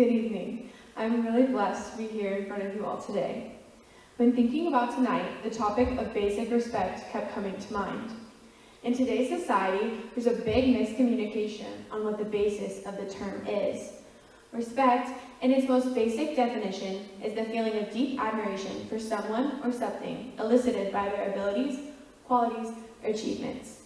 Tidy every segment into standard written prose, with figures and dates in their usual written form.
Good evening. I'm really blessed to be here in front of you all today. When thinking about tonight, the topic of basic respect kept coming to mind. In today's society, there's a big miscommunication on what the basis of the term is. Respect, in its most basic definition, is the feeling of deep admiration for someone or something elicited by their abilities, qualities, or achievements.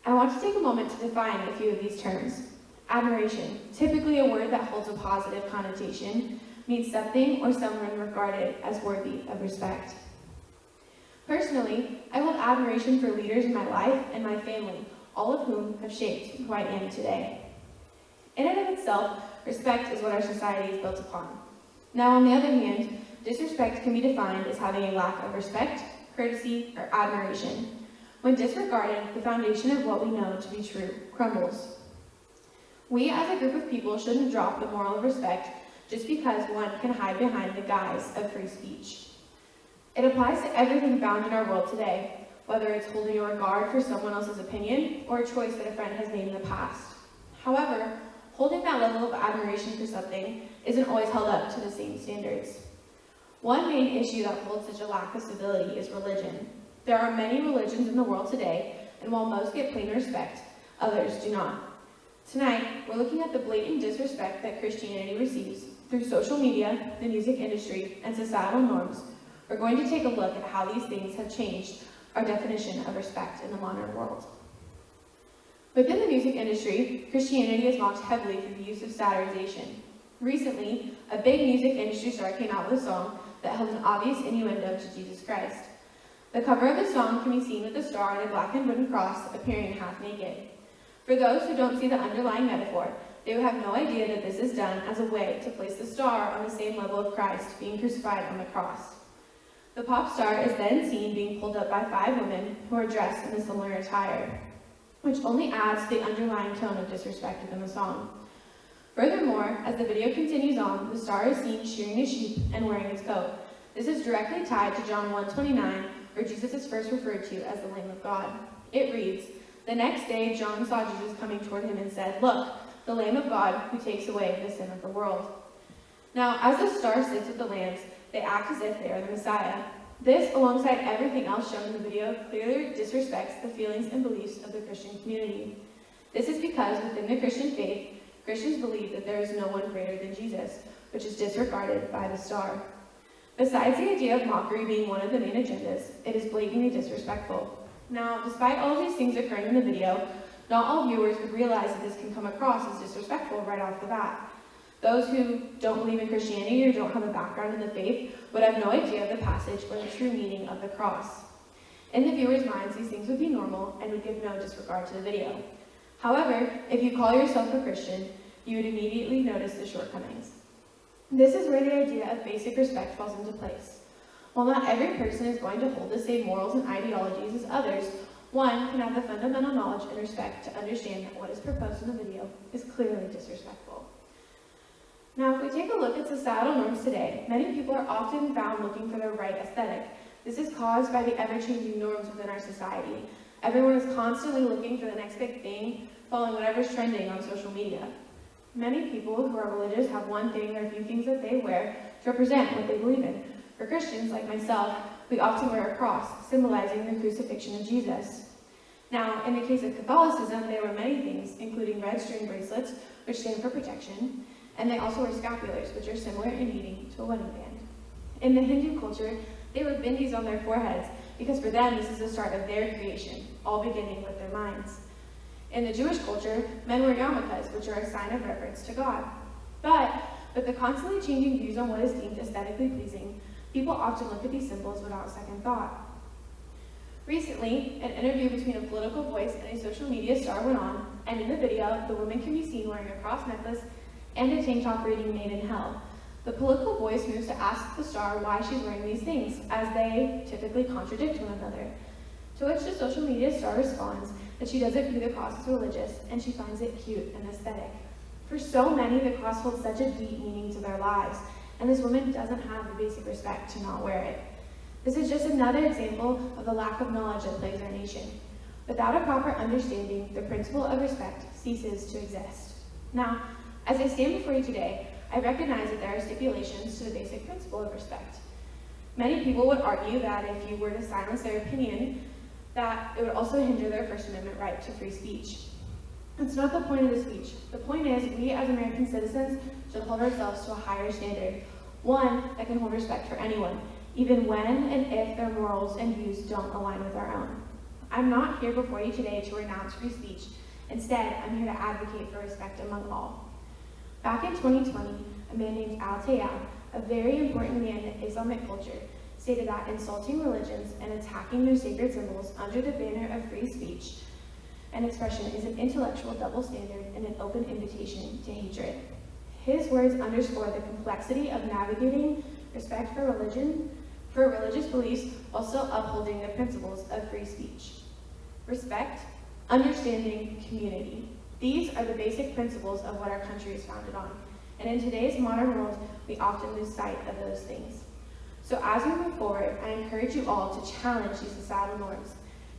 I want to take a moment to define a few of these terms. Admiration, typically a word that holds a positive connotation, means something or someone regarded as worthy of respect. Personally, I hold admiration for leaders in my life and my family, all of whom have shaped who I am today. In and of itself, respect is what our society is built upon. Now, on the other hand, disrespect can be defined as having a lack of respect, courtesy, or admiration. When disregarded, the foundation of what we know to be true crumbles. We as a group of people shouldn't drop the moral of respect just because one can hide behind the guise of free speech. It applies to everything found in our world today, whether it's holding a regard for someone else's opinion or a choice that a friend has made in the past. However, holding that level of admiration for something isn't always held up to the same standards. One main issue that holds such a lack of stability is religion. There are many religions in the world today, and while most get plain respect, others do not. Tonight, we're looking at the blatant disrespect that Christianity receives through social media, the music industry, and societal norms. We're going to take a look at how these things have changed our definition of respect in the modern world. Within the music industry, Christianity is mocked heavily through the use of satirization. Recently, a big music industry star came out with a song that held an obvious innuendo to Jesus Christ. The cover of the song can be seen with the star on a blackened wooden cross appearing half naked. For those who don't see the underlying metaphor, they would have no idea that this is done as a way to place the star on the same level of Christ being crucified on the cross. The pop star is then seen being pulled up by 5 women who are dressed in a similar attire, which only adds to the underlying tone of disrespect within the song. Furthermore, as the video continues on, the star is seen shearing a sheep and wearing its coat. This is directly tied to John 1:29, where Jesus is first referred to as the Lamb of God. It reads, "The next day John saw Jesus coming toward him and said, 'Look, the Lamb of God who takes away the sin of the world.'" Now, as the star sits with the lambs, they act as if they are the Messiah. This, alongside everything else shown in the video, clearly disrespects the feelings and beliefs of the Christian community. This is because within the Christian faith, Christians believe that there is no one greater than Jesus, which is disregarded by the star. Besides the idea of mockery being one of the main agendas, it is blatantly disrespectful. Now, despite all of these things occurring in the video, not all viewers would realize that this can come across as disrespectful right off the bat. Those who don't believe in Christianity or don't have a background in the faith would have no idea of the passage or the true meaning of the cross. In the viewers' minds, these things would be normal and would give no disregard to the video. However, if you call yourself a Christian, you would immediately notice the shortcomings. This is where the idea of basic respect falls into place. While not every person is going to hold the same morals and ideologies as others, one can have the fundamental knowledge and respect to understand that what is proposed in the video is clearly disrespectful. Now, if we take a look at societal norms today, many people are often found looking for the right aesthetic. This is caused by the ever-changing norms within our society. Everyone is constantly looking for the next big thing, following whatever's trending on social media. Many people who are religious have one thing or a few things that they wear to represent what they believe in. For Christians, like myself, we often wear a cross, symbolizing the crucifixion of Jesus. Now, in the case of Catholicism, there were many things, including red string bracelets, which stand for protection, and they also wear scapulars, which are similar in meaning to a wedding band. In the Hindu culture, they wear bindis on their foreheads, because for them, this is the start of their creation, all beginning with their minds. In the Jewish culture, men wear yarmulkes, which are a sign of reverence to God. But with the constantly changing views on what is deemed aesthetically pleasing, people often look at these symbols without second thought. Recently, an interview between a political voice and a social media star went on, and in the video, the woman can be seen wearing a cross necklace and a tank top reading "Made in Hell." The political voice moves to ask the star why she's wearing these things, as they typically contradict one another. To which the social media star responds that she doesn't view the cross as religious, and she finds it cute and aesthetic. For so many, the cross holds such a deep meaning to their lives, and this woman doesn't have the basic respect to not wear it. This is just another example of the lack of knowledge that plagues our nation. Without a proper understanding, the principle of respect ceases to exist. Now, as I stand before you today, I recognize that there are stipulations to the basic principle of respect. Many people would argue that if you were to silence their opinion, that it would also hinder their First Amendment right to free speech. That's not the point of the speech. The point is, we as American citizens should hold ourselves to a higher standard, one that can hold respect for anyone, even when and if their morals and views don't align with our own. I'm not here before you today to renounce free speech. Instead, I'm here to advocate for respect among all. Back in 2020, a man named Al Tayeb, a very important man in Islamic culture, stated that insulting religions and attacking their sacred symbols under the banner of free speech and expression is an intellectual double standard and an open invitation to hatred. His words underscore the complexity of navigating respect for religious beliefs while still upholding the principles of free speech. Respect, understanding, community. These are the basic principles of what our country is founded on. And in today's modern world, we often lose sight of those things. So as we move forward, I encourage you all to challenge these societal norms.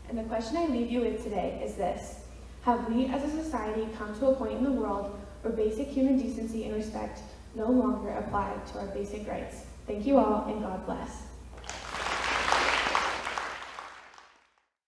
And the question I leave you with today is this: have we as a society come to a point in the world where basic human decency and respect no longer apply to our basic rights? Thank you all, and God bless.